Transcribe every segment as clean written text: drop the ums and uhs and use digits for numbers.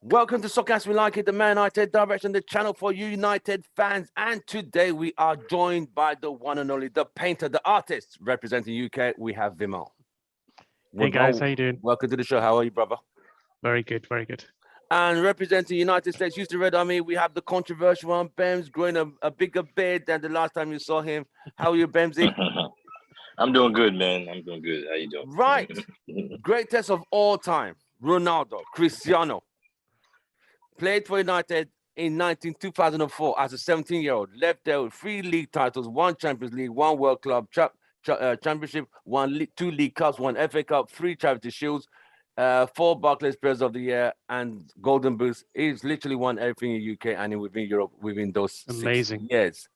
Welcome to Soccer As We Like It, the Man United Direction, the channel for you United fans. And today we are joined by the one and only, the painter, the artist, representing UK. We have Vimal. Hey guys, how you doing? Welcome to the show. How are you, brother? Very good, very good. And representing United States, Houston Red Army, we have the controversial one, Bems, growing a bigger beard than the last time you saw him. How are you, Bemsy? I'm doing good, man. I'm doing good. How you doing? Right. Greatest of all time, Ronaldo, Cristiano. Played for United in 2004 as a 17-year-old. Left there with 3 league titles, 1 Champions League, 1 World Club Championship, 2 League Cups, 1 FA Cup, 3 Charity Shields, 4 Barclays Players of the Year, and Golden Boots. He's literally won everything in UK and within Europe within those Amazing. 6 years.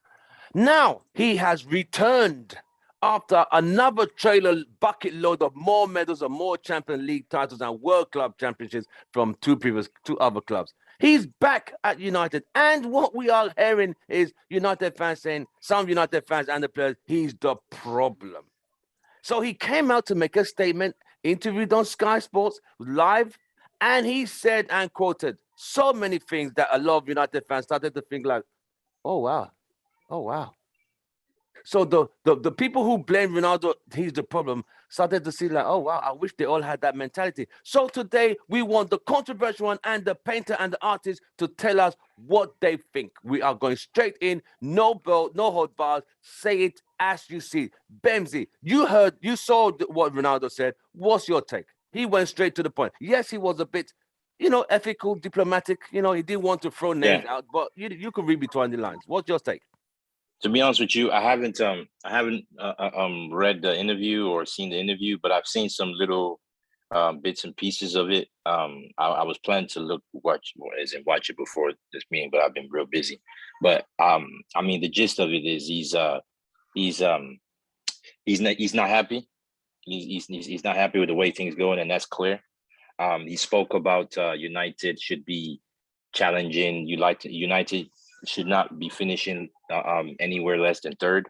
Now he has returned after another trailer bucket load of more medals and more Champions League titles and World Club Championships from 2 other clubs. He's back at United, and what we are hearing is United fans saying, some United fans and the players, he's the problem. So he came out to make a statement, interviewed on Sky Sports live, and he said and quoted so many things that a lot of United fans started to think like, oh wow. So the people who blame Ronaldo, he's the problem, started to see like, oh, wow, I wish they all had that mentality. So today, we want the controversial one and the painter and the artist to tell us what they think. We are going straight in, no bell, no hold bars. Say it as you see. Bemsy, you saw what Ronaldo said. What's your take? He went straight to the point. Yes, he was a bit, ethical, diplomatic. He didn't want to throw names out, but you could read between the lines. What's your take? To be honest with you, I haven't read the interview or seen the interview, but I've seen some little bits and pieces of it. I was planning to watch it before this meeting, but I've been real busy. But I mean, the gist of it is he's not happy. He's not happy with the way things going, and that's clear. He spoke about United should be challenging. United should not be finishing anywhere less than 3rd.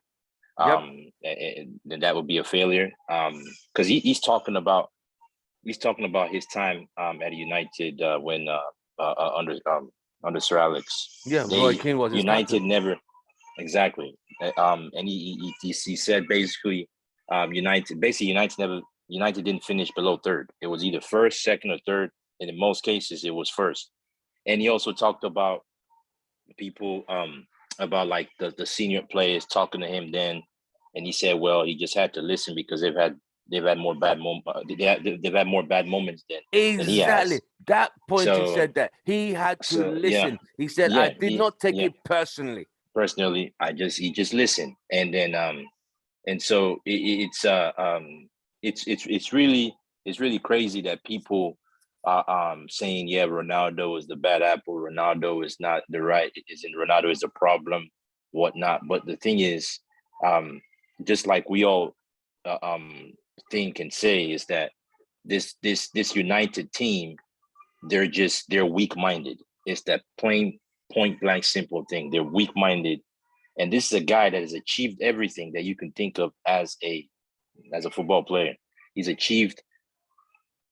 And that would be a failure. Because he's talking about his time at United when under Sir Alex. Yeah, Roy Keane was his United captain. never exactly. And he said basically United didn't finish below 3rd. It was either 1st, 2nd, or 3rd, and in most cases it was 1st. And he also talked about people about like the senior players talking to him then, and he said, well, he just had to listen because they've had more bad moments. They've had more bad moments than he has. Exactly. That point he said that he had to listen. Yeah. He said, I did not take it personally. Personally, he just listened, and then and so it's really crazy that people saying, yeah, Ronaldo is the bad apple, Ronaldo is not the right, Ronaldo is a problem, whatnot. But the thing is, just like we all think and say, is that this United team, they're weak-minded. It's that plain point blank simple thing. They're weak-minded. And this is a guy that has achieved everything that you can think of as a football player. He's achieved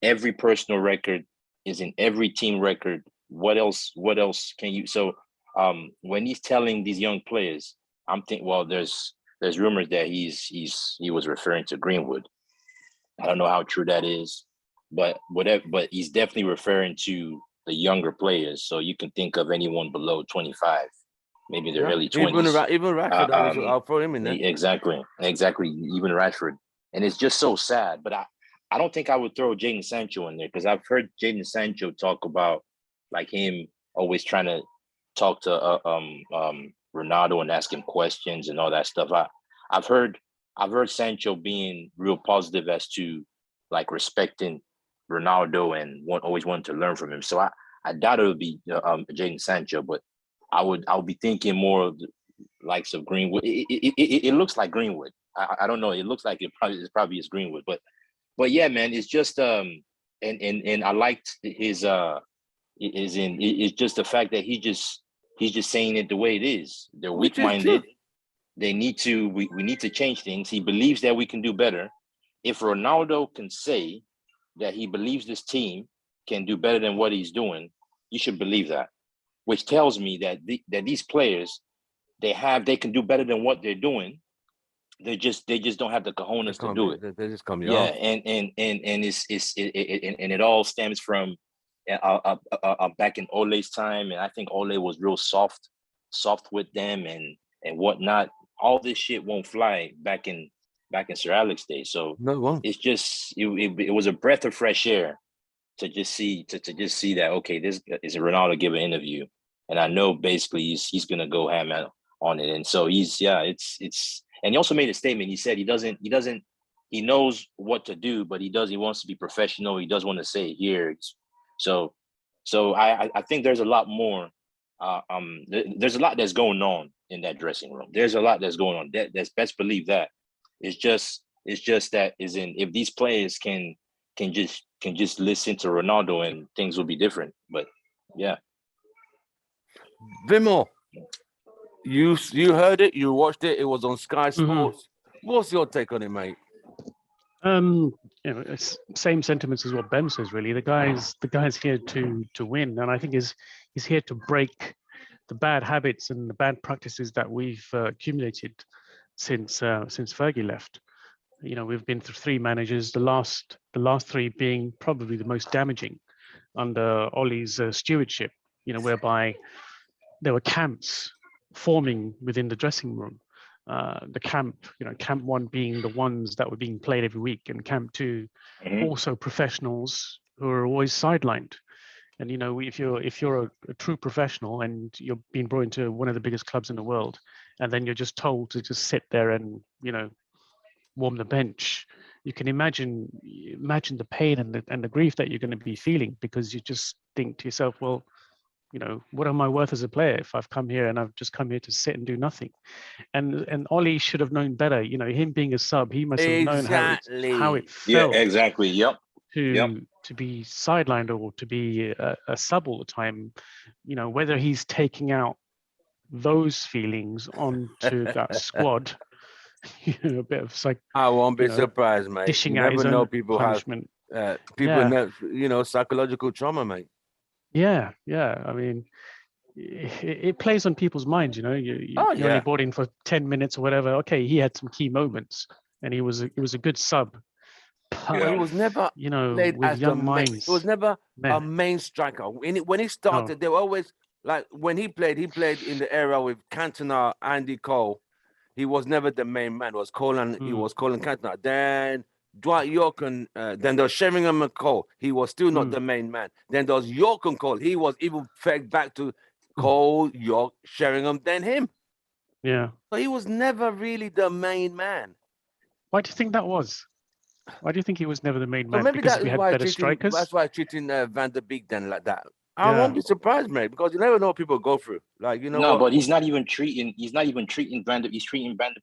every personal record, is in every team record. What else can you? So when he's telling these young players, I'm thinking, well, there's rumors that he was referring to Greenwood. I don't know how true that is, but he's definitely referring to the younger players. So you can think of anyone below 25, maybe the early 20s. Even Rashford, I'll throw him in there. Exactly. Even Rashford. And it's just so sad. But I don't think I would throw Jadon Sancho in there, because I've heard Jadon Sancho talk about like him always trying to talk to Ronaldo and ask him questions and all that stuff. I've heard Sancho being real positive as to like respecting Ronaldo and always wanting to learn from him. So I doubt it would be Jadon Sancho, but I'll be thinking more of the likes of Greenwood. It looks like Greenwood. I don't know. It looks like it probably is Greenwood, but yeah, man, it's just and I liked his it's just the fact that he's just saying it the way it is. They're weak-minded. We need to change things. He believes that we can do better. If Ronaldo can say that he believes this team can do better than what he's doing, You should believe that, which tells me that that these players they can do better than what they're doing. They just don't have the cojones to do it. They just come Yeah, off. and it all stems from back in Ole's time, and I think Ole was real soft with them and whatnot. All this shit won't fly back in Sir Alex day. So No, it won't. it's just it was a breath of fresh air to just see that, okay, this is a Ronaldo give an interview, and I know basically he's gonna go ham on it. And so it's and he also made a statement. He said he knows what to do, but he wants to be professional. He does want to say here. So I think there's a lot more. There's a lot that's going on in that dressing room. There's a lot that's going on. That's best believe that. It's just that if these players can just listen to Ronaldo, and things will be different. But yeah. Vimo, you heard it, you watched it. It was on Sky Sports. What's your take on it, mate? It's same sentiments as what Ben says. Really, the guy's here to win, and I think he's here to break the bad habits and the bad practices that we've accumulated since Fergie left. We've been through 3 managers, the last 3 being probably the most damaging under Ole's stewardship. Whereby there were camps forming within the dressing room. The camp 1 being the ones that were being played every week, and camp 2 also professionals who are always sidelined. And if you're a true professional and you're being brought into one of the biggest clubs in the world, and then you're just told to just sit there and warm the bench, you can imagine the pain and the grief that you're going to be feeling, because you just think to yourself, well, what am I worth as a player if I've come here and I've just come here to sit and do nothing? And Ole should have known better. Him being a sub, he must have known how it felt. Yeah, exactly. Yep. To be sidelined or to be a sub all the time. Whether he's taking out those feelings onto that squad. A bit of I won't be surprised, mate. Dishing you out never his know own people punishment. have know, psychological trauma, mate. Yeah. I mean, it plays on people's minds. You're only brought in for 10 minutes or whatever. Okay, he had some key moments, and he was a good sub. But he was never played with as young minds. He was never a main striker. When he started, they were always like when he played in the era with Cantona, Andy Cole. He was never the main man. It was Cole and he was Cole and Cantona. Then Dwight York and then there was Sheringham and Cole. He was still not the main man. Then there was York and Cole. He was even pegged back to Cole, York, Sheringham, then him. Yeah. So he was never really the main man. Why do you think that was? Why do you think he was never the main man? So maybe because we had better strikers? That's why treating Van der Beek then like that. I won't be surprised, mate, because you never know what people go through. But he's not even treating Van der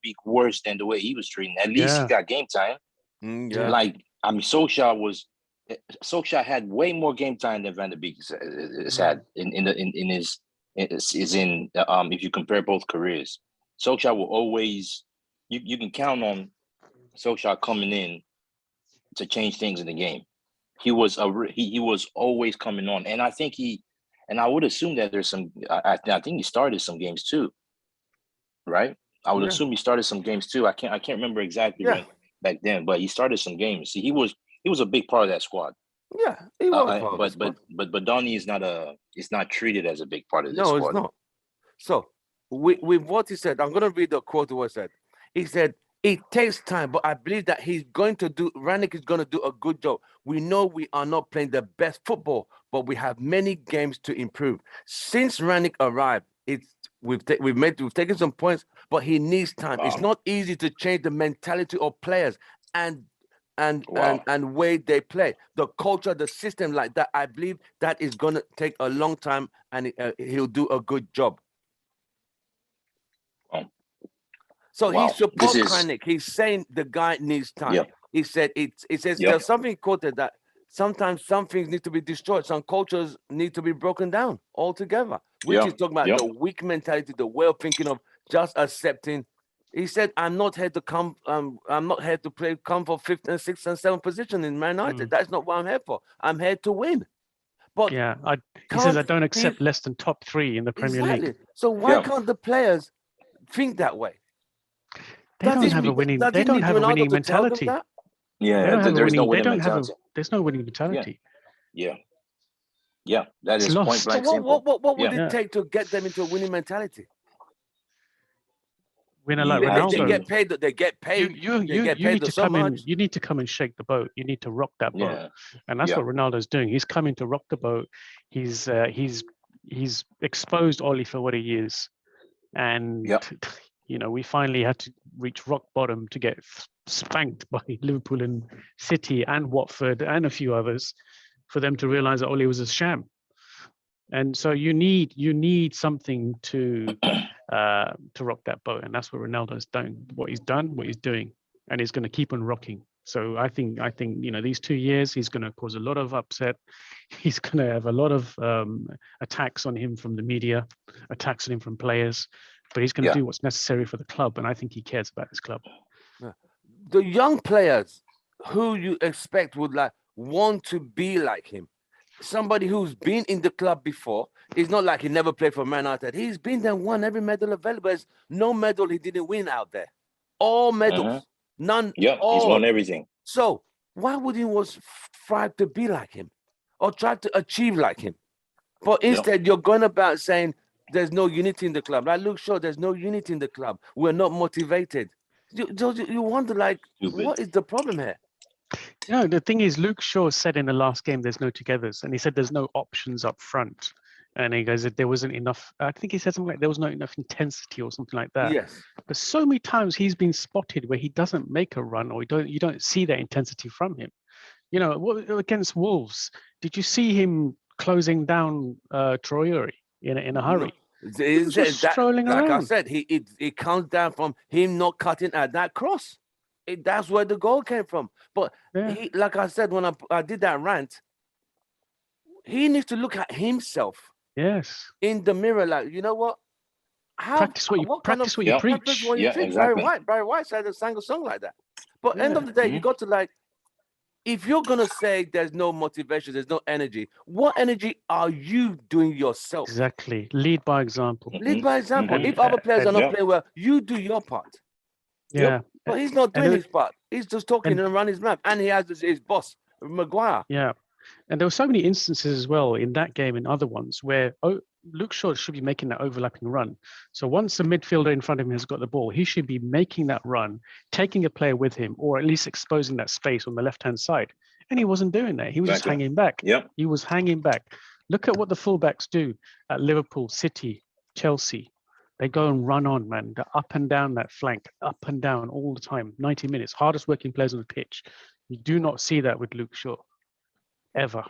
Beek worse than the way he was treating. At least he got game time. Solskjaer had way more game time than Van der Beek has had if you compare both careers. Solskjaer will always you can count on Solskjaer coming in to change things in the game. He was always coming on, and I think I would assume that there's some. I think he started some games too, right? I would assume he started some games too. I can't remember exactly back then, but he started some games. See, he was a big part of that squad. Yeah, he was. But Donny is not treated as a big part of this squad. No, it's not. So with what he said, I'm gonna read the quote of what he said. He said, it takes time, but I believe that Rangnick is going to do a good job. We know we are not playing the best football, but we have many games to improve. Since Rangnick arrived, we've taken some points, but he needs time. Wow. It's not easy to change the mentality of players and way they play, the culture, the system like that. I believe that is going to take a long time, and he'll do a good job. So he supports Rangnick. He's saying the guy needs time. Yep. He said there's something quoted that sometimes some things need to be destroyed. Some cultures need to be broken down altogether. Which is talking about the weak mentality, the way of thinking of just accepting. He said, I'm not here to come. I'm not here to come for 5th and 6th and 7th position in Man United. That's not what I'm here for. I'm here to win. But Yeah, he says I can't don't he accept less than top 3 in the Premier League. exactly? So why Yeah. can't the players think that way? They Does don't he have a need winning. does They he don't need have a Ronaldo winning to tell them mentality. that? They Yeah, don't have a there's no winning. They winning don't have a. mentality. There's no winning mentality. Yeah, yeah, that It's is point lost. So blank simple. what would Yeah, it Yeah, take to get them into a winning mentality? winner like you have They Ronaldo. get to. paid. They get paid. They get You paid need to so come in. much. You need to come and shake the boat. You need to rock that boat, Yeah, and that's yeah, what Ronaldo's doing. He's coming to rock the boat. He's exposed Oli for what he is, and yep, we finally had to reach rock bottom to get spanked by Liverpool and City and Watford and a few others for them to realize that Oli was a sham. And so you need something to rock that boat, and that's what Ronaldo's done. What he's done, what he's doing, and he's going to keep on rocking. So I think these 2 years he's going to cause a lot of upset. He's going to have a lot of attacks on him from the media, attacks on him from players, but he's going to yeah, do what's necessary for the club, and I think he cares about his club. The young players who you expect would want to be like him. Somebody who's been in the club before. It's not like he never played for Man United. He's been there, won every medal available. There's no medal he didn't win out there. All medals, none, yeah. He's all. won everything. So why would he was strive to be like him or try to achieve like him? But instead, you're going about saying there's no unity in the club. Like, look, sure, there's no unity in the club. We're not motivated. You wonder, Stupid. what is the problem here? The thing is, Luke Shaw said in the last game there's no togethers, and he said there's no options up front. And he goes that there wasn't enough. I think he said something like there was not enough intensity or something like that. Yes. But so many times he's been spotted where he doesn't make a run, or you don't see that intensity from him. Against Wolves, did you see him closing down Traore in a hurry? He was just strolling like I around. said, it comes down from him not cutting at that cross. That's where the goal came from. But Yeah. like I said, when I did that rant, he needs to look at himself Yes. in the mirror. Like, you know what? Practice what you practice preach. what you Yeah, preach. exactly. Barry White sang a song like that. But end Yeah. of the day, you got to if you're gonna say there's no motivation, there's no energy, what energy are you doing yourself? Exactly. Lead by example. Lead by example. Mhm. If other players are not Yeah. playing well, you do your part. Yeah. But he's not And doing there- his part. He's just talking and- and around his mouth. And he has his boss, Maguire. Yeah. And there were so many instances as well in that game and other ones where Luke Shaw should be making that overlapping run. So once the midfielder in front of him has got the ball, he should be making that run, taking a player with him, or at least exposing that space on the left-hand side. And he wasn't doing that. He was just Exactly. hanging back. Yep. He was hanging back. Look at what the fullbacks do at Liverpool, City, Chelsea. They go and run on, man. They're up and down that flank, up and down all the time, 90 minutes. Hardest working players on the pitch. You do not see that with Luke Shaw, ever.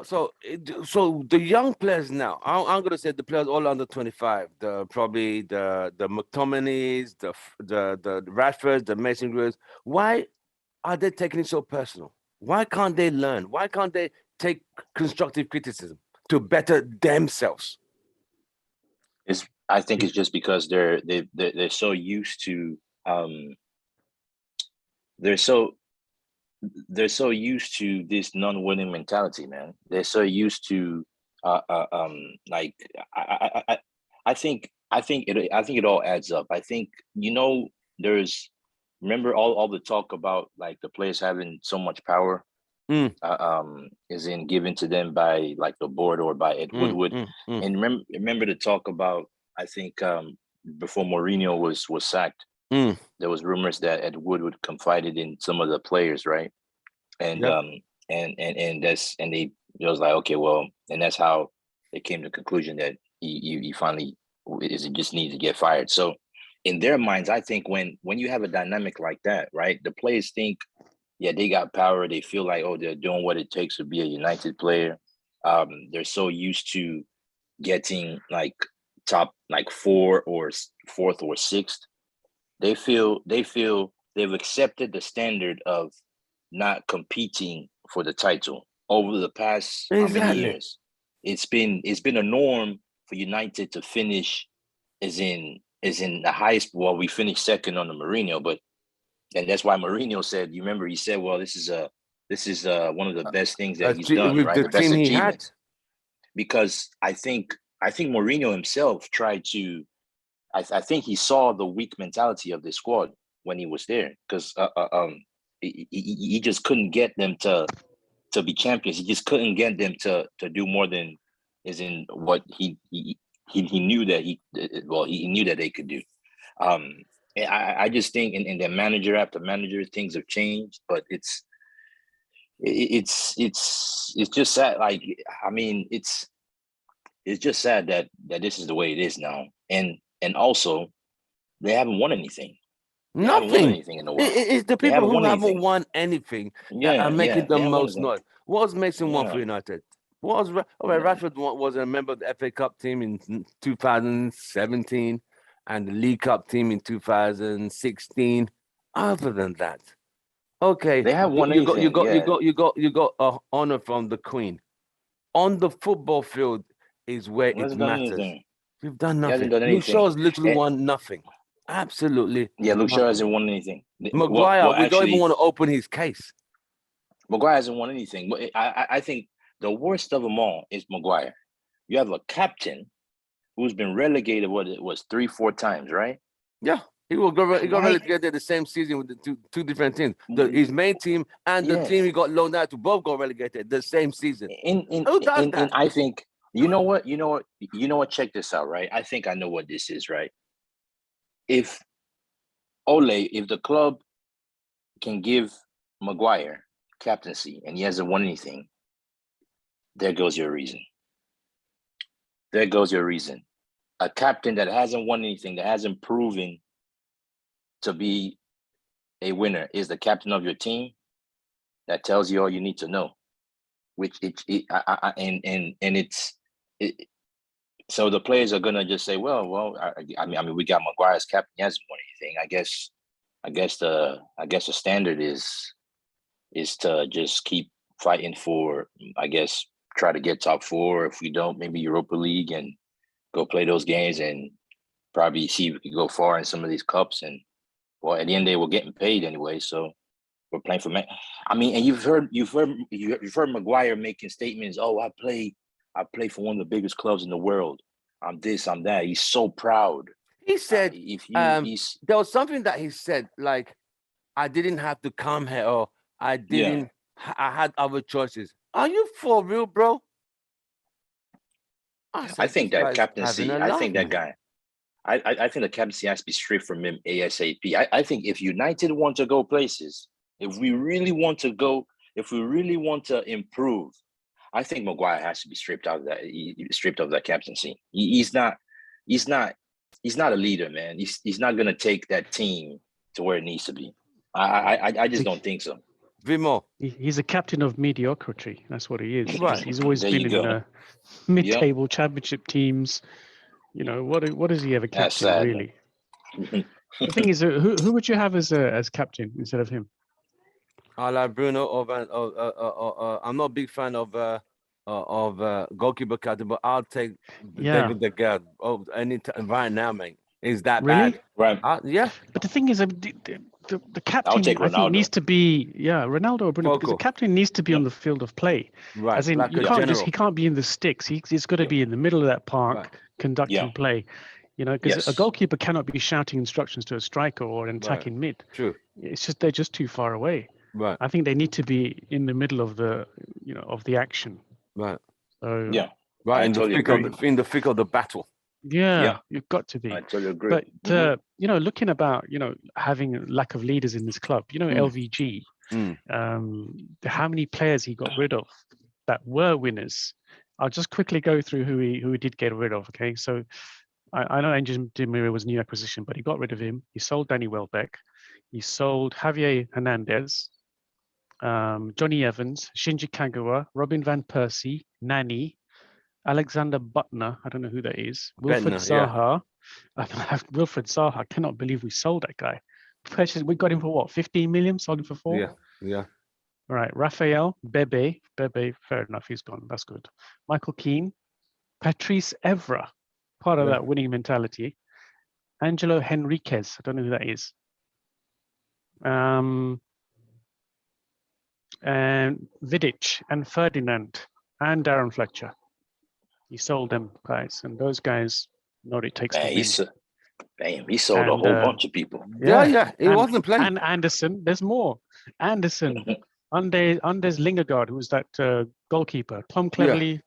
So the young players now, I'm gonna say the players all under 25, probably the McTominays, the Rashfords, the Mason Greenwoods. Why are they taking it so personal? Why can't they learn? Why can't they take constructive criticism to better themselves? I think it's just because they're so used to they're so used to this non-winning mentality, man. They're so used to like I think it all adds up. I think there's remember all the talk about like the players having so much power is in given to them by like the board or by Ed Woodward. And remember the talk about I think before Mourinho was sacked, there was rumors that Ed Woodward confided in some of the players, right? And Yep. And they it was like, okay, well, and that's how they came to the conclusion that he finally just needs to get fired. So in their minds, I think when you have a dynamic like that, right, the players think, yeah, they got power. They feel like, oh, they're doing what it takes to be a United player. They're so used to getting like top like fourth or sixth. They feel they've accepted the standard of not competing for the title over the past how many Exactly. years. It's been a norm for United to finish is in the highest. Well, we finished second on the Mourinho, and that's why Mourinho said, you remember he said, well, this is a This is one of the best things that he's done, with right? the The best team he had. achievement. Because I think Mourinho himself tried to. I think he saw the weak mentality of the squad when he was there, because he just couldn't get them to be champions. He just couldn't get them to do more than is in what he knew that he knew that they could do. And I just think in the manager after manager, things have changed, but it's just sad. Like, I mean, it's just sad that this is the way it is now, and also they haven't won anything. They haven't won Nothing. anything in the world. It's the They people haven't who won haven't anything. won anything that Yeah, are making they the haven't won most anything. noise. What was Mason won for Yeah. United? What was Rashford was a member of the FA Cup team in 2017 and the League Cup team in 2016. Other than that, okay, They haven't won you got anything. you got honor from the Queen. On the football field is where He it hasn't done matters. anything. You've done He nothing. hasn't done Luke anything. Shaw's literally And- won nothing. Absolutely. Yeah, Luke Shaw nothing. hasn't won anything. Maguire, we don't even Actually, want to open his case. Maguire hasn't won anything. But I think the worst of them all is Maguire. You have a captain who's been relegated, what it was, 3-4 times, right? Yeah, he got Right. relegated the same season with the two different teams. His main team and the team he got loaned out to both got relegated the same season. Who does that? I think you know what. Check this out, right? I think I know what this is, right? If the club can give Maguire captaincy and he hasn't won anything, there goes your reason. There goes your reason. A captain that hasn't won anything, that hasn't proven to be a winner, is the captain of your team. That tells you all you need to know. So the players are gonna just say, I mean, we got Maguire as captain. He hasn't won anything. I guess the standard is to just keep fighting for, I guess, try to get top 4. If we don't, maybe Europa League, and go play those games and probably see if we can go far in some of these cups. And well, at the end of the day, we're getting paid anyway, so we're playing for. I mean, and you've heard Maguire making statements. Oh, I play for one of the biggest clubs in the world. I'm this, I'm that. He's so proud. He said, there was something that he said, like, I didn't have to come here, or I didn't. Yeah. I had other choices. Are you for real, bro? I think that captaincy. I think that guy. I think the captaincy has to be stripped from him ASAP. I think if United want to go places, if we really want to improve, I think Maguire has to be stripped of that captaincy. He's not a leader, man. He's not gonna take that team to where it needs to be. I just don't think so. Vimo. He's a captain of mediocrity. That's what he is. Right. He's always been in mid-table championship teams. You know, what has he ever captain, really? The thing is, who would you have as captain instead of him? I like Bruno I'm not a big fan of goalkeeper captain, but I'll take David De Gea. Oh, anytime right now, mate. Is that really bad? Right. Yeah. But the thing is, the captain, I think, needs to be Ronaldo or Bruno, because the captain needs to be on the field of play. Right. As in, like he can't be in the sticks. He's got to be in the middle of that park, conducting play. You know, because a goalkeeper cannot be shouting instructions to a striker or an attacking mid. True. It's just they're just too far away. Right. I think they need to be in the middle of the action. Right. So right. In the thick of the battle. Yeah, you've got to be. I totally agree. But looking about, having lack of leaders in this club, LVG, how many players he got rid of that were winners? I'll just quickly go through who he did get rid of. Okay, so I know Angel Tinme was a new acquisition, but he got rid of him. He sold Danny Welbeck. He sold Javier Hernandez, Johnny Evans, Shinji Kagawa, Robin van Persie, Nani, Alexander Butner, I don't know who that is. Wilfred Zaha. Wilfred Zaha, I cannot believe we sold that guy. We got him for what, 15 million? Sold him for 4? Yeah. All right, Raphael, Bebe, fair enough, he's gone. That's good. Michael Keane, Patrice Evra, part of that winning mentality. Angelo Henriquez, I don't know who that is. and Vidic and Ferdinand and Darren Fletcher. He sold them guys, and those guys know what it takes Man, to win. he sold a And, whole bunch of people. Yeah. He wasn't playing. And Anderson, there's more. Anderson, Anders Lingegaard, who was that goalkeeper, Tom Cleverley,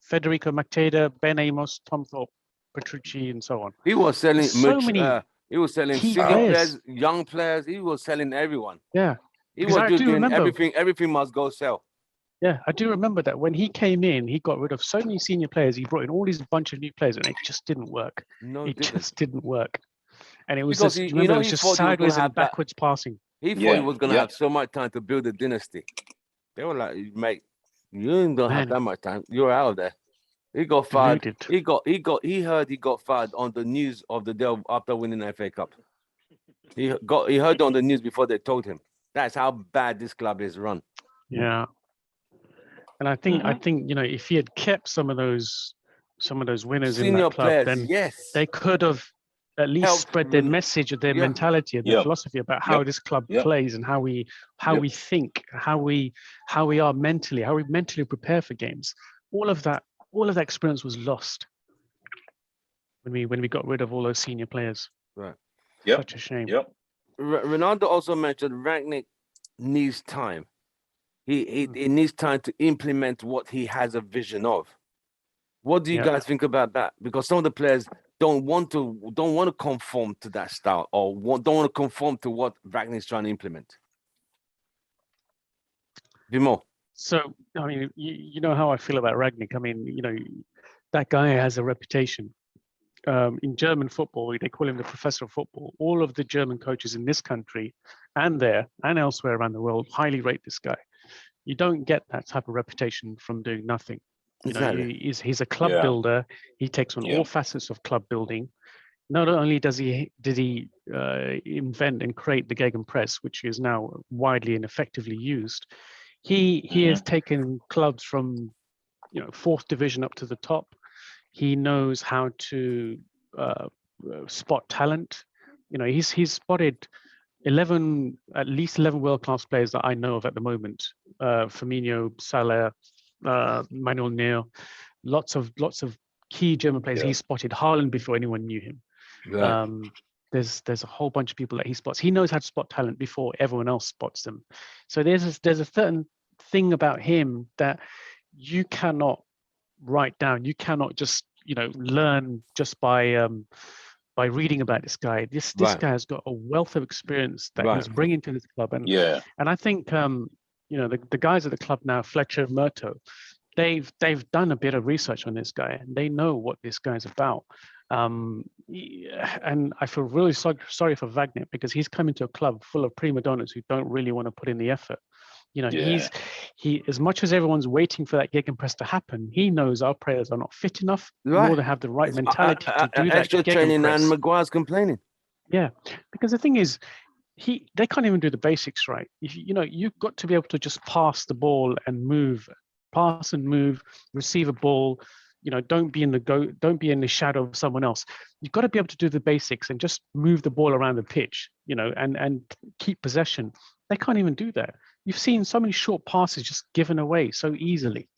Federico Macteda, Ben Amos, Tom Thorpe, Petrucci, and so on. He was selling So many he was selling key senior players. players, young players. He was selling everyone. Yeah, He because was I just do doing remember. everything must go sell. Yeah, I do remember that when he came in, he got rid of so many senior players. He brought in all these bunch of new players, and it just didn't work. No, It didn't. just didn't work. And it was Because just, he, do you remember, you know, it was he just thought he was gonna sideways and have that. backwards passing. He thought he Yeah, was gonna yeah. have so much time to build a dynasty. They were like, mate, you ain't gonna have Man. that much time. You're out of there. He got fired. Deluded. He heard he got fired on the news of the day after winning the FA Cup. He heard on the news before they told him. That's how bad this club is run. Yeah. And I think you know, if he had kept some of those winners in Senior that club, players, then yes. they could have at least Helped spread their Ren- message, their yeah. mentality, and their philosophy about how this club plays and how we think, how we are mentally, how we mentally prepare for games. All of that experience was lost when we got rid of all those senior players. Right. Such a shame. Yep. Ronaldo also mentioned Rangnick needs time. He needs time to implement what he has a vision of. What do you guys think about that? Because some of the players don't want to conform to that style, or don't want to conform to what Rangnick's trying to implement. Vimo. So, I mean, you know how I feel about Rangnick. I mean, you know, that guy has a reputation. In German football, they call him the professor of football. All of the German coaches in this country and there and elsewhere around the world highly rate this guy. You don't get that type of reputation from doing nothing. You know, he's a club builder. He takes on all facets of club building. Not only did he invent and create the Gegenpress, which is now widely and effectively used, he has taken clubs from, you know, 4th division up to the top. He knows how to spot talent. You know, he's spotted at least 11 world-class players that I know of at the moment. Firmino, Salah, Manuel Neuer, lots of key German players. He spotted Haaland before anyone knew him. Right. There's a whole bunch of people that he spots. He knows how to spot talent before everyone else spots them. So there's a certain thing about him that you cannot write down. You cannot just, you know, learn just by reading about this guy. This guy has got a wealth of experience that he's bringing to this club, and I think you know, the guys at the club now, Fletcher, Murto, they've done a bit of research on this guy, and they know what this guy's about. And I feel really sorry for Wagner, because he's coming to a club full of prima donnas who don't really want to put in the effort. You know, he as much as everyone's waiting for that gegenpress to happen, he knows our players are not fit enough, nor they have the right mentality to do that extra training, and Maguire's complaining. Yeah, because the thing is, they can't even do the basics right. You know, you've got to be able to just pass the ball and move, receive a ball. You know, don't be in the shadow of someone else. You've got to be able to do the basics and just move the ball around the pitch, you know, and keep possession. They can't even do that. You've seen so many short passes just given away so easily.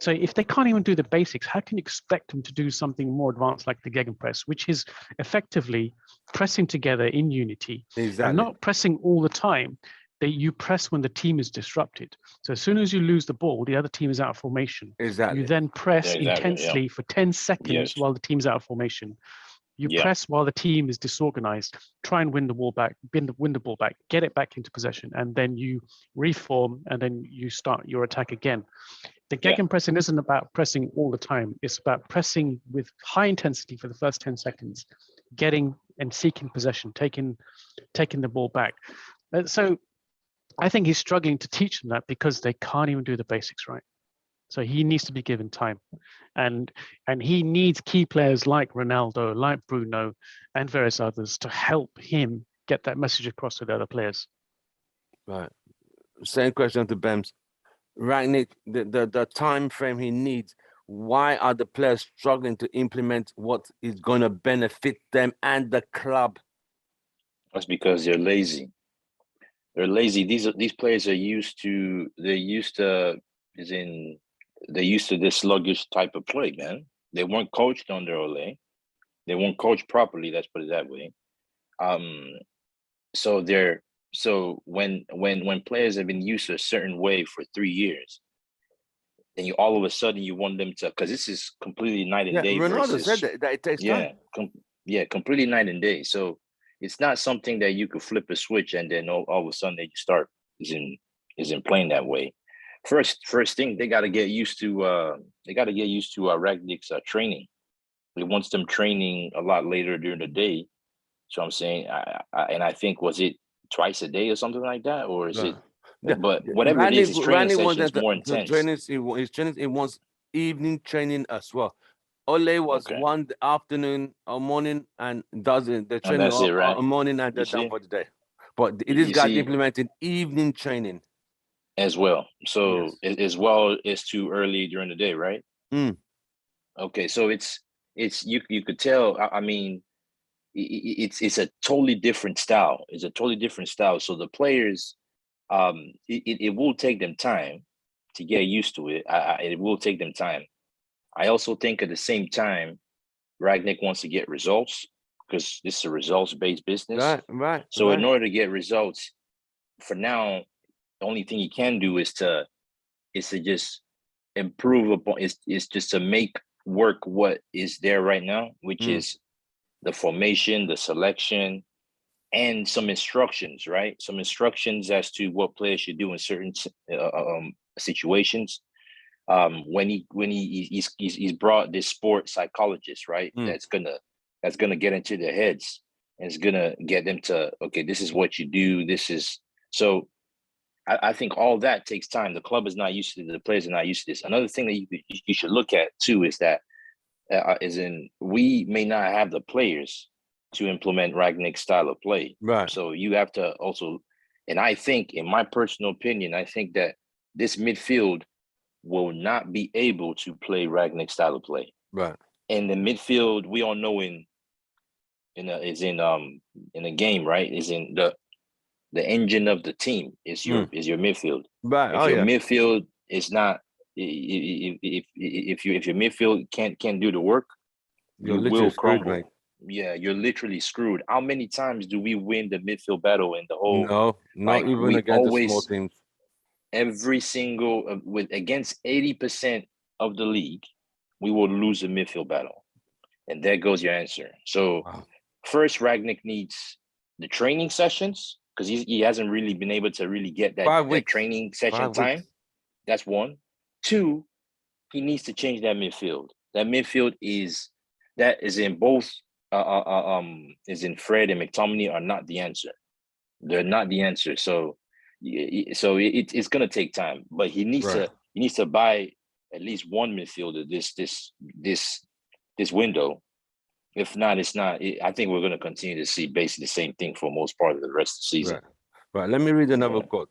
So if they can't even do the basics, how can you expect them to do something more advanced like the gegenpress, which is effectively pressing together in unity and not pressing all the time? That you press when the team is disrupted. So as soon as you lose the ball, the other team is out of formation. You then press intensely for 10 seconds while the team's out of formation. You press while the team is disorganized, try and win the ball back, win the ball back, get it back into possession, and then you reform, and then you start your attack again. The gegenpressing isn't about pressing all the time. It's about pressing with high intensity for the first 10 seconds, getting and seeking possession, taking the ball back. So I think he's struggling to teach them that because they can't even do the basics right. So he needs to be given time, and he needs key players like Ronaldo, like Bruno, and various others to help him get that message across to the other players. Right. Same question to Bems. Rangnick, the time frame he needs. Why are the players struggling to implement what is going to benefit them and the club? That's because they're lazy. they're lazy. These players are used to. They're used to this sluggish type of play, man. They weren't coached under Ole. They weren't coached properly. Let's put it that way. So when players have been used to a certain way for 3 years, and you all of a sudden you want them to, because this is completely night and day Ronaldo versus said that it takes time. completely night and day. So it's not something that you could flip a switch and then all of a sudden they start isn't playing that way. First thing they got to get used to Ragnick's training. He wants them training a lot later during the day. So I'm saying, I think, was it twice a day or something like that, or is it? Yeah. But whatever it is, his training session is more intense. His training, it wants evening training as well. Ole was one afternoon or morning and does the training that's it, right? morning and they're done for the day. But this guy's implementing evening training as well. So as well as too early during the day, right? Okay, so it's you could tell. I mean, it's a totally different style. It's a totally different style. So the players, it will take them time to get used to it. It will take them time. I also think at the same time, Ragnick wants to get results because this is a results-based business. Right. So in order to get results, for now, the only thing you can do is to just improve upon. Is just to make work what is there right now, which is the formation, the selection, and some instructions, right? Some instructions as to what players should do in certain situations. When he's brought this sport psychologist, right? That's gonna get into their heads and it's gonna get them to, okay, this is what you do. This is so. I think all that takes time. The club is not used to it. The players are not used to this. Another thing that you should look at too is that we may not have the players to implement Ragnick's style of play. Right. So you have to also, and I think, in my personal opinion, I think that this midfield will not be able to play Ragnick's style of play. Right. And the midfield, we all know in a game, right? Is in the engine of the team is your midfield. Right. If your midfield is not, if your midfield can't do the work, you will crumble. Screwed, yeah, you're literally screwed. How many times do we win the midfield battle in the whole? No, not even against the small teams. Every single against 80% of the league, we will lose a midfield battle, and there goes your answer. So first, Ragnick needs the training sessions because he hasn't really been able to really get that training session time. That's one. Two, he needs to change that midfield. That midfield is in both is in Fred and McTominay are not the answer. They're not the answer. So it's gonna take time, but he needs to buy at least one midfielder this window. If not, it's not. I think we're gonna continue to see basically the same thing for most part of the rest of the season. Right. Let me read another quote.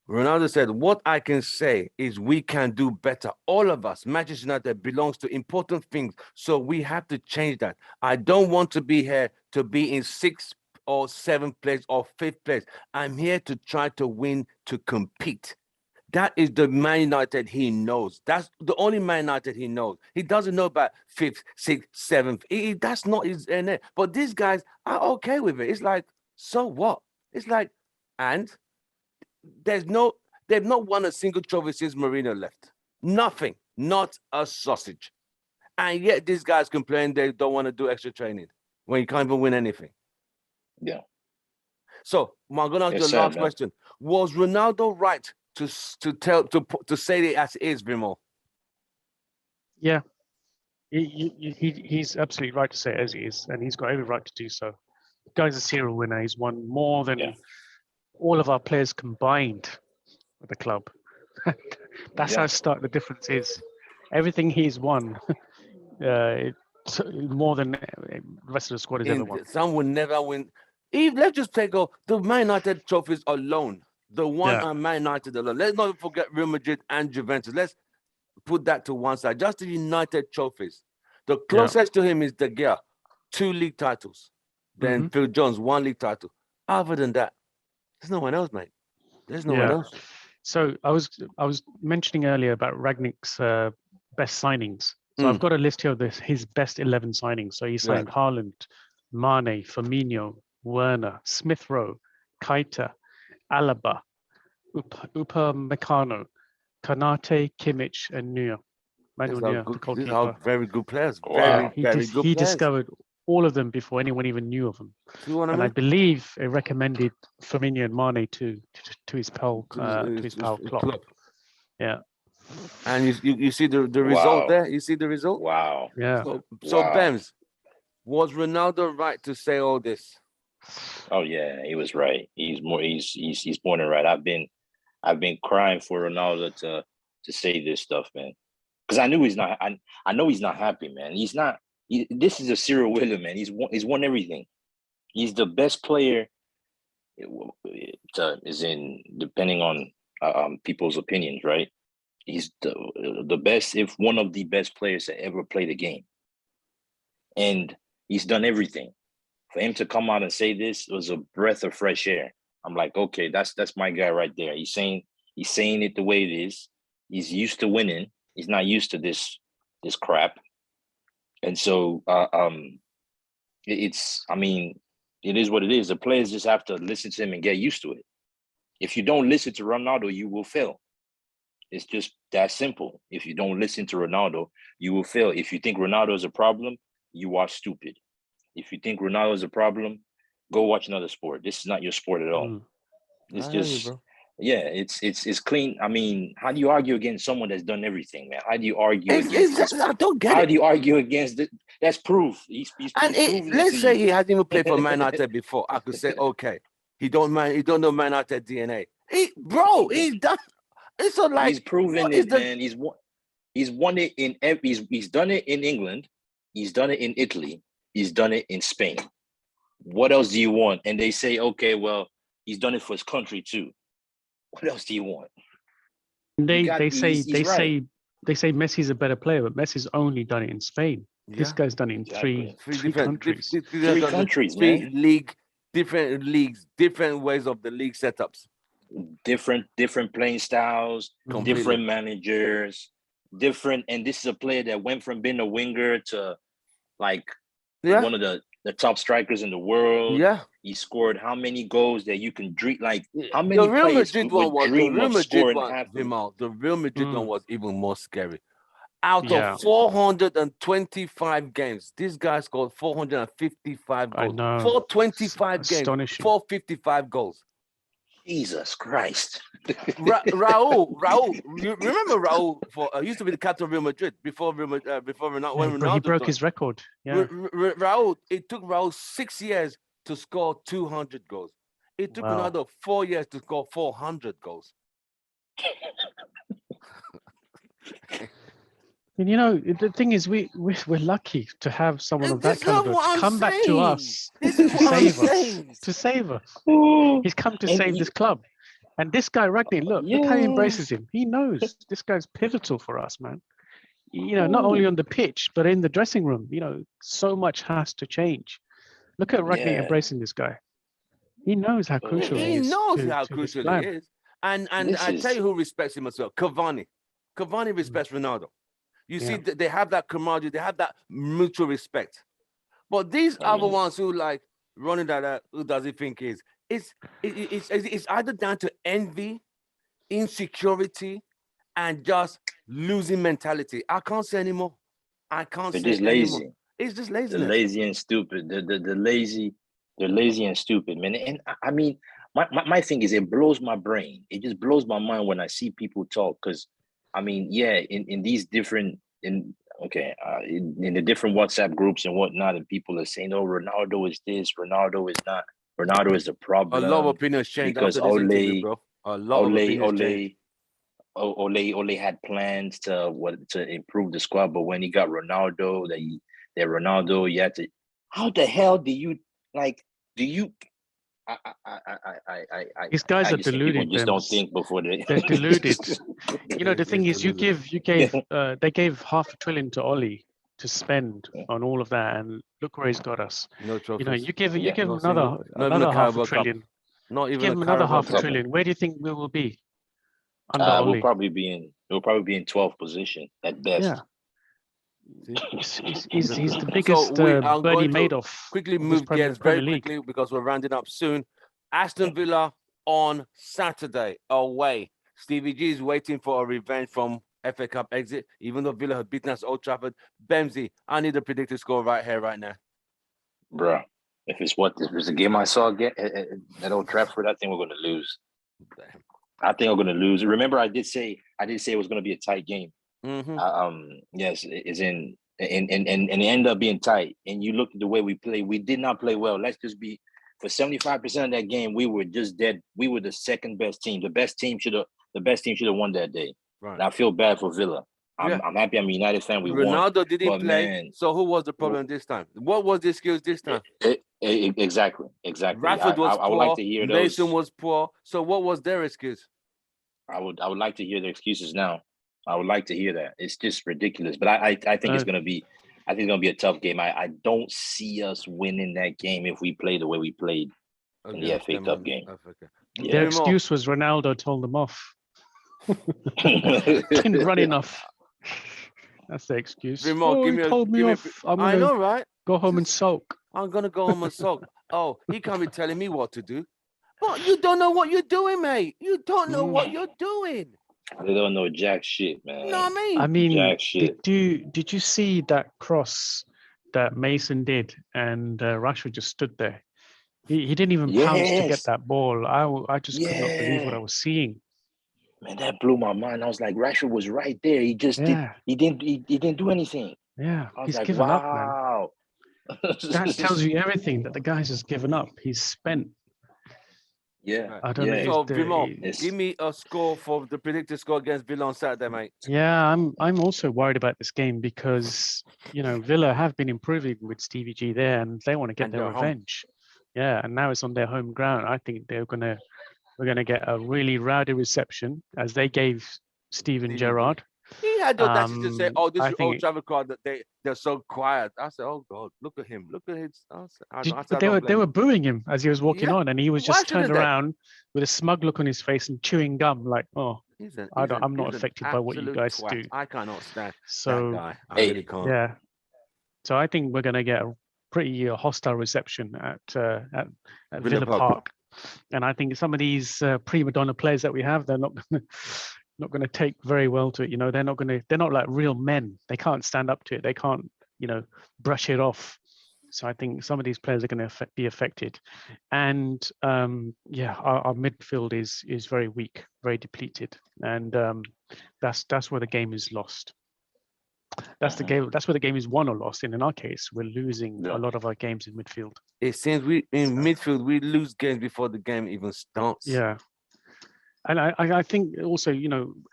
Ronaldo said, "What I can say is we can do better. All of us, Manchester United belongs to important things, so we have to change that. I don't want to be here to be in 6th or 7th place or 5th place. I'm here to try to win, to compete." That is the Man United he knows. That's the only Man United he knows. He doesn't know about 5th, 6th, 7th. That's not his NA. But these guys are okay with it. It's like, so what? It's like, and they've not won a single trophy since Mourinho left. Nothing, not a sausage. And yet these guys complain they don't want to do extra training when you can't even win anything. Yeah. So I'm gonna ask you the last question. Was Ronaldo right to say it as it is, Vimo? Yeah. He's absolutely right to say it as it is, and he's got every right to do so. The guy's a serial winner. He's won more than all of our players combined with the club. That's how stark the difference is. Everything he's won, more than the rest of the squad has ever won. Some will never win. Let's just take the Man United trophies alone. The one on Man United alone. Let's not forget Real Madrid and Juventus. Let's put that to one side. Just the United trophies. The closest to him is De Gea, 2 league titles. Then Phil Jones, 1 league title. Other than that, There's no one else, mate. There's no one Yeah. else. So I was mentioning earlier about Ragnick's best signings. So I've got a list here of his best 11 signings. So he signed Haaland, Mane, Firmino, Werner, Smith Rowe, Keita, Alaba, Upamecano, Kanate, Kimmich, and Neuer. Manuel Neuer, the These are goalkeeper. very good players. Wow. Very good He players. discovered all of them before anyone even knew of them. See what I And I mean? believe it recommended Firmino and Mane to his pal Klopp. Yeah. And you see the result Wow. there. You see the result. Wow. Yeah. So Wow. Bems, was Ronaldo right to say all this? Oh yeah, he was right. He's more than right. I've been crying for Ronaldo to say this stuff, man. Because I knew he's not. I know he's not happy, man. He's not. This is a serial winner, man. He's won everything. He's the best player. Is in depending on people's opinions, right? He's the best, if one of the best players to ever play the game, and he's done everything. For him to come out and say this was a breath of fresh air. I'm like, okay, that's my guy right there. He's saying it the way it is. He's used to winning. He's not used to this crap. And so it's, I mean, it is what it is. The players just have to listen to him and get used to it. If you don't listen to Ronaldo, you will fail. It's just that simple. If you don't listen to Ronaldo, you will fail. If you think Ronaldo is a problem, you are stupid. If you think Ronaldo is a problem, go watch another sport. This is not your sport at all. It's just, yeah, it's clean. I mean, how do you argue against someone that's done everything, man? How do you argue against? I don't get it. How do you argue against it? That's proof. He's let's say he hasn't even played for Man United before. I could say, okay, he don't know Man United DNA. He's done. It's so like he's proven it, man. He's won it in he's done it in England. He's done it in Italy. He's done it in Spain. What else do you want? And they say, okay, well, he's done it for his country too. What else do you want? They say Messi's a better player, but Messi's only done it in Spain. Yeah. This guy's done it in three countries. Three countries, man. Different leagues, different ways of the league setups. Different playing styles, different managers, different. And this is a player that went from being a winger to like one of the top strikers in the world. Yeah. He scored how many goals that you can dream? Like how many the Real players Madrid would one dream of scoring half? The Real Madrid one was even more scary. Out of 425 games, this guy scored 455 goals. 425 games, 455 goals. Jesus Christ. Raul, you remember Raul used to be the captain of Real Madrid before Ronaldo. When Ronaldo he broke his record. Yeah. Raul, it took Raul 6 years to score 200 goals. It took another 4 years to score 400 goals. And you know, the thing is, we're lucky to have someone of that caliber to come back to us to save us. He's come to save this club. And this guy, Ragnick, look how he embraces him. He knows this guy's pivotal for us, man. You know, not only on the pitch, but in the dressing room. You know, so much has to change. Look at Ragnick embracing this guy. He knows how crucial he is. He knows how crucial he is. And I tell you who respects him as well. Cavani. Cavani respects Ronaldo. You see, they have that camaraderie, they have that mutual respect. But these other ones who like running that, who does he think is? It's either down to envy, insecurity, and just losing mentality. I can't say anymore. I can't say just lazy. Anymore. It's just laziness. They're lazy and stupid. They're lazy and stupid, man. And I mean, my thing is, it blows my brain. It just blows my mind when I see people talk, because I mean, in these different in the different WhatsApp groups and whatnot, and people are saying, "Oh, Ronaldo is this, Ronaldo is not, Ronaldo is a problem." A lot of opinions changed because after this interview, bro. A lot of opinions changed. Ole had plans to improve the squad, but when he got Ronaldo, Ronaldo, you had to. How the hell do you like? Do you? These guys are deluded. Just don't think before they're deluded. You know, the thing is, they gave $500 billion to Oli to spend on all of that, and look where he's got us. No trophies. You know, you give another $500 billion. Not even Give a him another Carabao half a Cup. trillion. Where do you think we will be under Oli? We'll probably be in 12th position at best. Yeah. See? He's the So biggest we are Bernie going to Madoff quickly of this move Premier gears very League. quickly because we're rounding up soon. Aston Villa on Saturday away. Stevie G is waiting for a revenge from FA Cup exit, even though Villa have beaten us at Old Trafford. Bemsy, I need a predicted score right here, right now. Bruh, if it's a game I saw at Old Trafford, I think we're going to lose. Damn. I think we're going to lose. Remember, I did say it was going to be a tight game. Yes, it's and it ended up being tight. And you look at the way we play, we did not play well. Let's just be for 75% of that game, we were just dead. We were the second best team. The best team should have won that day. Right. And I feel bad for Villa. I'm happy I'm a United fan. We won. Ronaldo didn't But play. man, So who was the problem this time? What was the excuse this time? Exactly. Rashford was poor. I would like to hear those. Mason was poor. So what was their excuse? I would like to hear their excuses now. I would like to hear that. It's just ridiculous. But I think it's gonna be a tough game. I don't see us winning that game if we play the way we played in the FA Cup game. Yeah. Their excuse was Ronaldo told them off. Didn't run enough. That's the excuse. Remo, he told me off. I know, right? Go home and sulk. I'm gonna go home and sulk. Oh, he can't be telling me what to do. But you don't know what you're doing, mate. You don't know what you're doing. They don't know jack shit, man. You know what I mean? I mean, jack shit. Did you see that cross that Mason did and Rashford just stood there? He didn't even pounce to get that ball. I just could not believe what I was seeing. Man, that blew my mind. I was like, Rashford was right there. He just didn't do anything. Yeah, I was he's like, given up, man. wow. That tells you everything, that the guy's just given up. He's spent. Yeah. I don't know. So, Vimo, give me a score for the predicted score against Villa on Saturday, mate. Yeah, I'm also worried about this game because, Villa have been improving with Stevie G there and they want to get their revenge. Yeah, and now it's on their home ground. I think we're gonna get a really rowdy reception as they gave Steven Gerrard. He had the audacity to say, "Oh, this is Old Trafford crowd that they're so quiet." I said, "Oh God, look at him! Look at his." They were booing him as he was walking on, and he was just turned around with a smug look on his face and chewing gum, like, "Oh, I'm not affected by what you guys do." I cannot stand that guy. I really can't. Yeah, so I think we're gonna get a pretty hostile reception at Villa Park. And I think some of these prima donna players that we have, they're not going to take very well to it. They're not like real men. They can't stand up to it. They can't, brush it off. So I think some of these players are going to be affected. And our midfield is very weak, very depleted, and that's where the game is lost. That's where the game is won or lost. And in our case, we're losing a lot of our games in midfield. It seems midfield we lose games before the game even starts. Yeah, and I think also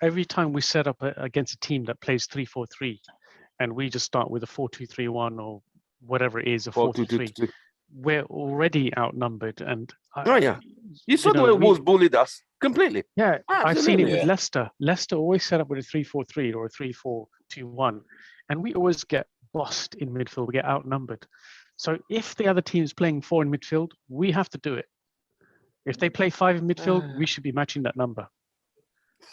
every time we set up against a team that plays 3-4-3, and we just start with a 4-2-3-1 or whatever it is, a 4-2-3, we're already outnumbered. And you saw the way Wolves bullied us completely. Yeah, I've seen it with Leicester. Leicester always set up with a 3-4-3 or a 3-4-2-1, and we always get bossed in midfield. We get outnumbered. So if the other team is playing 4 in midfield, we have to do it. If they play 5 in midfield, we should be matching that number.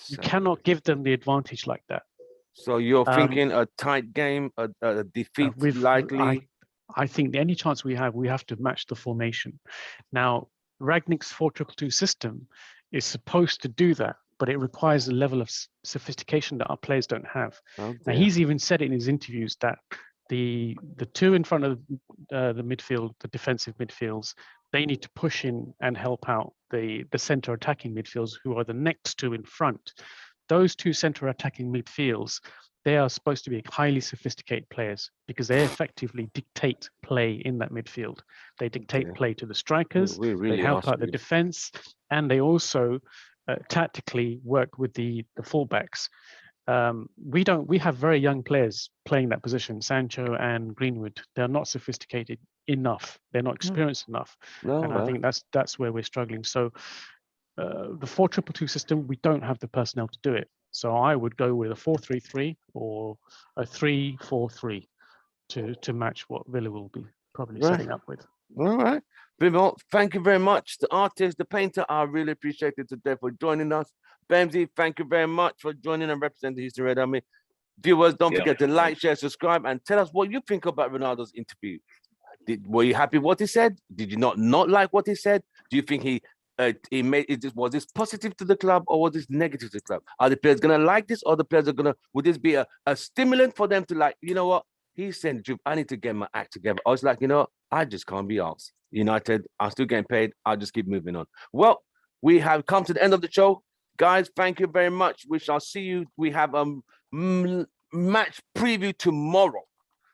You cannot give them the advantage like that. So you're thinking a tight game, a defeat likely? I think any chance we have to match the formation. Now, Rangnick's 4-2-2 system is supposed to do that, but it requires a level of sophistication that our players don't have. Now, he's even said it in his interviews that the two in front of the midfield, the defensive midfields, they need to push in and help out the center attacking midfields, who are the next two in front. Those two center attacking midfields, they are supposed to be highly sophisticated players because they effectively dictate play in that midfield. They dictate play to the strikers, they help out the defense, and they also tactically work with the fullbacks. We have very young players playing that position, Sancho and Greenwood. They're not sophisticated enough. They're not experienced enough. I think that's where we're struggling. So the 4-2-2 system, we don't have the personnel to do it. So I would go with a 4-3-3 or a 3-4-3 to match what Villa will be probably setting up with. All right. Well, thank you very much. The artist, the painter, I really appreciate it today for joining us. Bemsy, thank you very much for joining and representing the History Red Army. Viewers, don't forget to like, share, subscribe, and tell us what you think about Ronaldo's interview. Were you happy with what he said? Did you not like what he said? Do you think he made it? Was this positive to the club or was this negative to the club? Are the players gonna like this, or the players are gonna? Would this be a stimulant for them to like? You know what? He's saying, I need to get my act together. I was like, you know, I just can't be asked. United, I'm still getting paid. I'll just keep moving on. Well, we have come to the end of the show, guys. Thank you very much. We shall see you. We have a match preview tomorrow,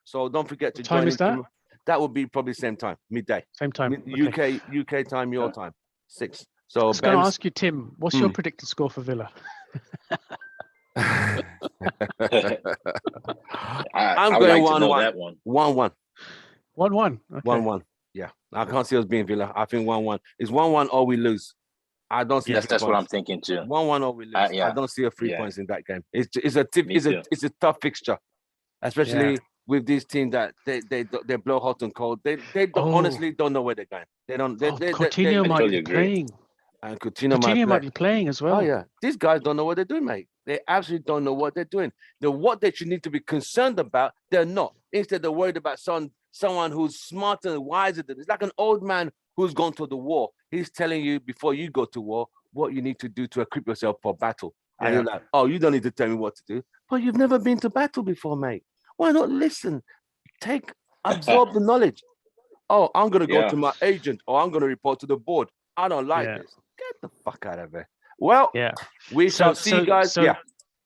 so don't forget to join. Time is that? That will be probably same time, midday. Same time. UK time, your time, 6. So I was going to ask you, Tim, what's your predicted score for Villa? I'm I going like 1-1. 1-1. 1-1. Okay. 1-1. Yeah, I can't see us being Villa. I think 1-1. It's 1-1 or we lose. I don't see. That's what I'm thinking too. 1-1 or we lose. I don't see a 3 points in that game. It's a tough fixture, especially with these teams that they blow hot and cold. They honestly don't know where they're going. They don't. Coutinho might be playing. And Coutinho might be playing as well. Oh yeah, these guys don't know what they're doing, mate. They absolutely don't know what they're doing. What they should need to be concerned about, they're not. Instead, they're worried about someone who's smarter and wiser than. It's like an old man who's gone to the war. He's telling you before you go to war what you need to do to equip yourself for battle. And you're like, oh, you don't need to tell me what to do. But you've never been to battle before, mate. Why not listen? Absorb the knowledge. Oh, I'm going to go to my agent, or I'm going to report to the board. I don't like this. Get the fuck out of here. Well, we shall see you guys.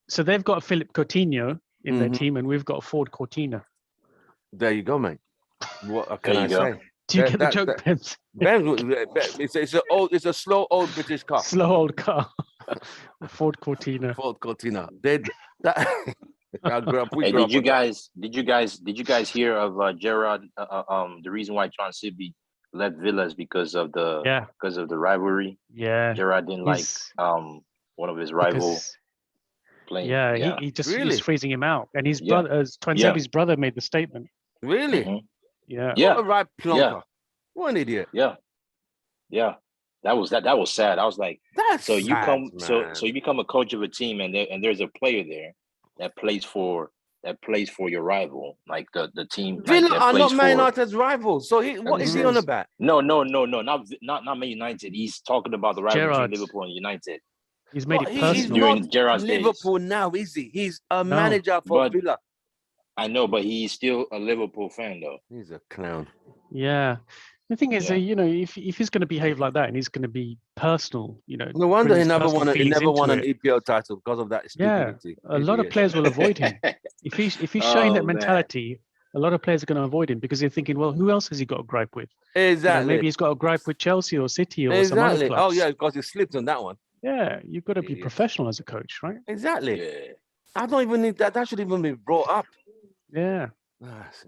So they've got a Philip Coutinho in their team, and we've got a Ford Cortina. There you go, mate. What can I say? Do you get the joke, Bems? It's a slow old British car. Slow old car. Ford Cortina. Ford Cortina. Did you guys hear of Gerrard? The reason why John Sibby left Villa is because of the rivalry. Yeah, Gerrard didn't like one of his rivals playing. He just was freezing him out, and his brother, Twanzebi's brother, made the statement. Really? Mm-hmm. Yeah. What a right plonker. What an idiot. Yeah. That was sad. I was like, so you become a coach of a team, and there's a player there that plays for your rival, like the team. Villa are not Man United's rivals. So what is he on about? No, not Man United. He's talking about the rivalry between Liverpool and United. He's made it personal. He's during Gerrard's Liverpool days. now, is he? He's a manager for Villa. I know, but he's still a Liverpool fan, though. He's a clown. Yeah. The thing is, if he's going to behave like that and he's going to be personal, no wonder he never won an EPL title because of that stupidity. A lot of players will avoid him if he's showing that mentality. A lot of players are going to avoid him because they're thinking, well, who else has he got a gripe with? Exactly. Maybe he's got a gripe with Chelsea or City or some other clubs. Oh yeah, because he slipped on that one. Yeah, you've got to be professional as a coach, right? Exactly. Yeah. I don't even need that. That should even be brought up. Yeah.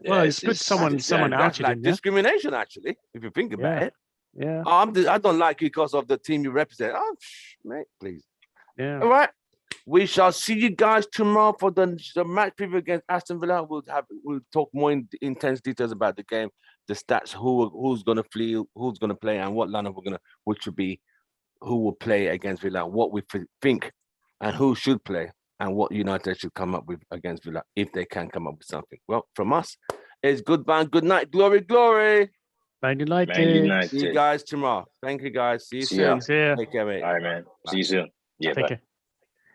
Well, it's good someone outed him. Discrimination, actually, if you think about it. Yeah. I don't like you because of the team you represent. Oh, mate, please. Yeah. All right. We shall see you guys tomorrow for the match preview against Aston Villa. We'll talk more in intense details about the game, the stats, who's gonna play, and what lineup who will play against Villa, what we think, and who should play, and what United should come up with against Villa if they can come up with something. Well, from us, it's goodbye and good night. Glory, glory. Man United. See you guys tomorrow. Thank you, guys. See you soon. See you. Take care, mate. All right, man. See you soon. Yeah, Take bye. care.